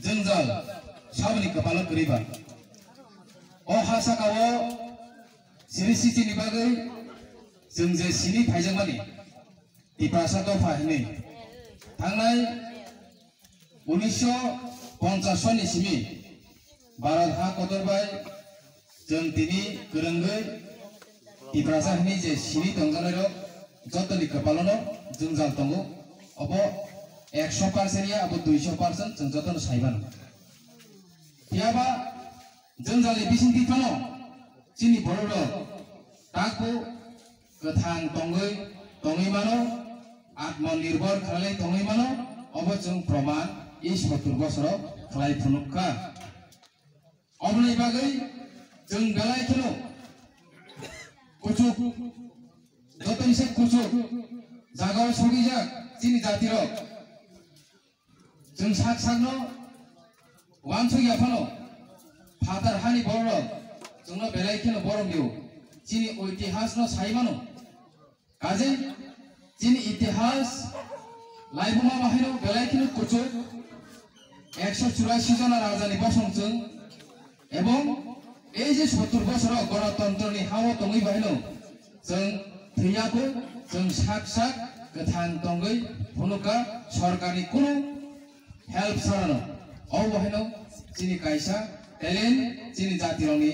जोंजाल साबनि कपाल करिबा ओ हासाकाओ सिरि सिटिनि बागै जों जे सिनि फाइजोंमानि दिपासा दफा हिनै थांनाय 1950 सननि सिमि भारत हा कदरबाय जों दिनै गोरोंगै दिपासा हिनै जे सिनि दंजानाय जतनि कपालनो जोंजाल दंगो अब 100% या अब 200% जों जतन साइबान याबा जोंजालि बिसिंति फनो चिनि बरद ताको गोथां दङै मानो आत्मनिर्भर खालाय दङै मानो अब जों प्रमाण इ 70 बोसोराव खालाय फुनुका अबनि बागै जों बेलाय खनो कुचुक जतनसे कुचुक जागाव सगिजा चिनि जातिरो जों साक साकनो वानसुगिया फनो फादर हानि बरद जोंनो बेलाय खनो बरमदिउ चिनि इतिहास न साइमानो काजे चिनि इतिहास लाइबुमा बाहायनो बेलायखिनो कुचु 184 जना राजानि बसंजों एवं ए जे 70 बोसोराव गणतन्त्रनि हाव दङै बाहायनो जों थैयाखौ जों साक साक गोथां दङै फनुका सरकारनि कुनु हेल्प सारानो औ बाहायनो चिनि कायसा टेलेन्ट चिनि जातिरनि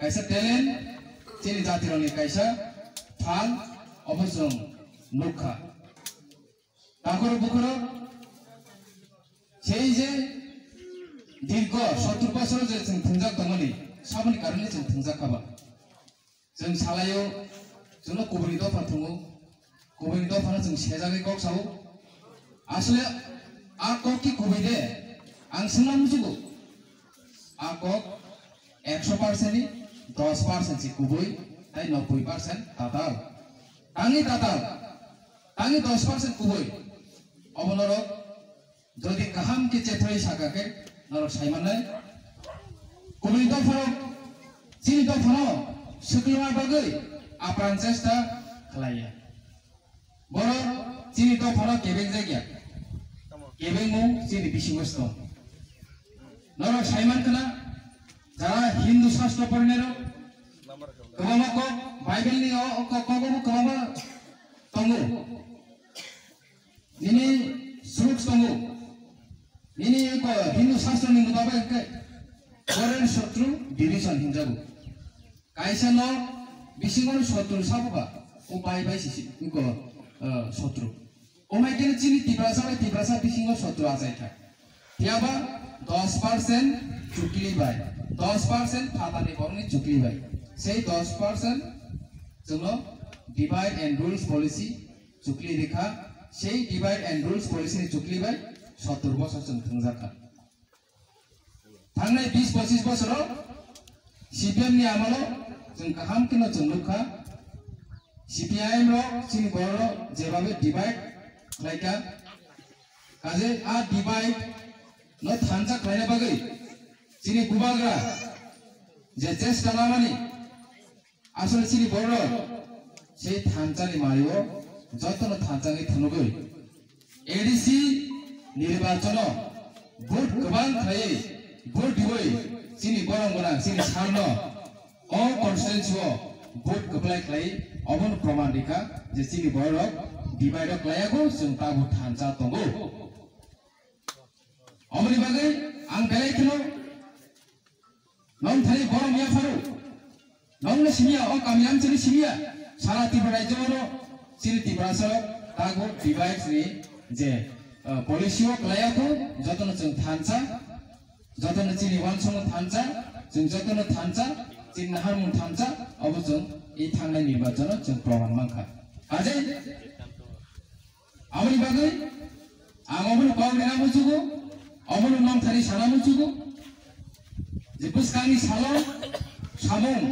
कायसा टेलेन्ट चिनि जातिरनि कायसा फाल अबसं नुखा ताकरो बुकरो সেই যে দীর্ঘ 70 বছর যে जों थंजाक दंमोन साबनि कारणे जों थंजाकाबा जों सालायो जोंनो गुबुननि दफा थङो गुबुननि दफानो जों सेजागै गक्साव आसले आकक की गुबैदे आं सोंना मुजुगो आकक 100% नि 10% सि गुबै ताई 90% ताताल आंनि 10% गुबै अबनरो जदि गाहाम के चेथै सागाके नरक साइमाननाय गुबै दफारो चिनि दफानो सुक्लमा बागै आप्रान चेष्टा खालाया बर चिनि दफानो केबें जायगा केबें मु चिनि बिसिंगस्त नरक साइमान कना जारा हिंदू शास्त्र पढ़नेरो कबामको बाइबल नि कगो कबामा तंगो निनी सुरुक तंगो निनी को हिंदू शास्त्र नि मुताबिक करेन शत्रु डिविजन हिंजागो कायसा न बिसिंगन शत्रु साबा ओ बाय सिसि को शत्रु ओ माइकेन चिनि तिब्रासा बिसिंग शत्रु आजायथा याबा 10% चुकली बाय 10% फातानि बरनि चुकली बाय से 10% जोंनो डिवाइड एंड रूल्स पॉलिसी चुकली रेखा से डिवाइड एंड रूल्स पॉलिसी नि चुकली बाय 70 बोसोर जों थंजाका थांनाय 20-25 बोसोराव सीपीएम नि आमलो जों गाहाम किनो जों नुखा सीपीआईएम रो चिनि बरो जेबाबे डिवाइड लाइका काजे आ डिवाइड न थांजा खायना बागै चिनि गुबाग्रा जे चेष्टा लामानि आसले चिनि बरो से थांजानि मारियो जतन थांजानि थनुगै एडीसी निर्वाचन भोट गोबां खायै भोट दिवै चिनि गरम गोनां चिनि सारनो अ कन्स्टिट्युएन्सीआव भोट गोब्लाय खायै अबन प्रमाण रेखा जे चिनि बरो डिवाइड खायाखौ जों ताबु थांजा दंगो अमनि बागै आं बेलायखिनो नों थारि गरम या फारु नंने सिमिया ओ कामियाम चिनि सिमिया सारा त्रिपुरा राज्यनो चिनि त्रिपुरासो तागो डिवाइड नि जे पॉलिसीओ क्लायाको जतन जों थांजा जतन चिनि वानसंग थांजा जों जतन थांजा चिनि हारमुन थांजा अब जों इ थांनाय निर्वाचन जों प्रमाण मांखा आजे आमनि बागै आं अबन कावनेना मुजुगो अबन नाम थारि साना मुजुगो जे बुसकांनि सालो सामं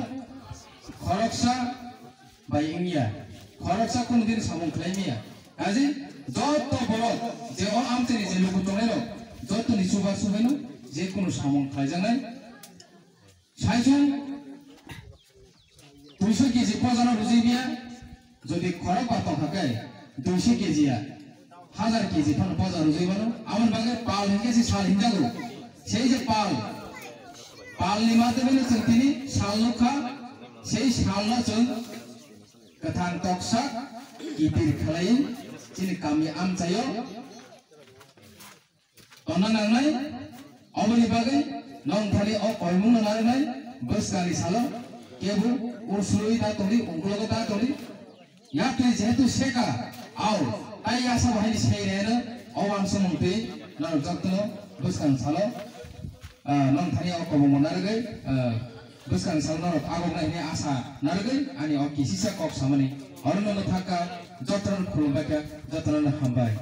खरकसा बायिंगिया खरकसा कोन दिन सामं खालायमिया आजे जत बरद जे अ आमतेनि जे लोगो दंनायरो जतनि सुबा सुबायनो जे कोन सामं खालायजानाय साइजों 200 केजि पजाना रुजिबिया जदि खरक बातं हाकाय 200 केजिया 1000 केजि फान पजा रुजिबानो आमन बागे 5 केजि साल हिंजागो সেই যে पालनि माध्यमेनो जों दिनै सालनुखा সেই सालनो जों गोथां तकसा गिदिर खालायो दिनै गामि आमचायाव तन्ना नांनाय अबनि बागै नंथानि अ कयमुंनो नांनाय बसकानि सालो केबु उरसुलुइ ता तोली उंगुलगो ता तोली या तुइ जेहेतु सेका आउ ताइ आसा बाहायनि सेरेनो अवान समंते नर जक्तनो बसकानि सालो नंथानि अ कबुंगो नारगै बसकानि सालो नर आगोनायनि आसा नारगै ani अ किसिसा कक सामनि हरनो थाका जतन खुलुमबाय जतन हामबाय।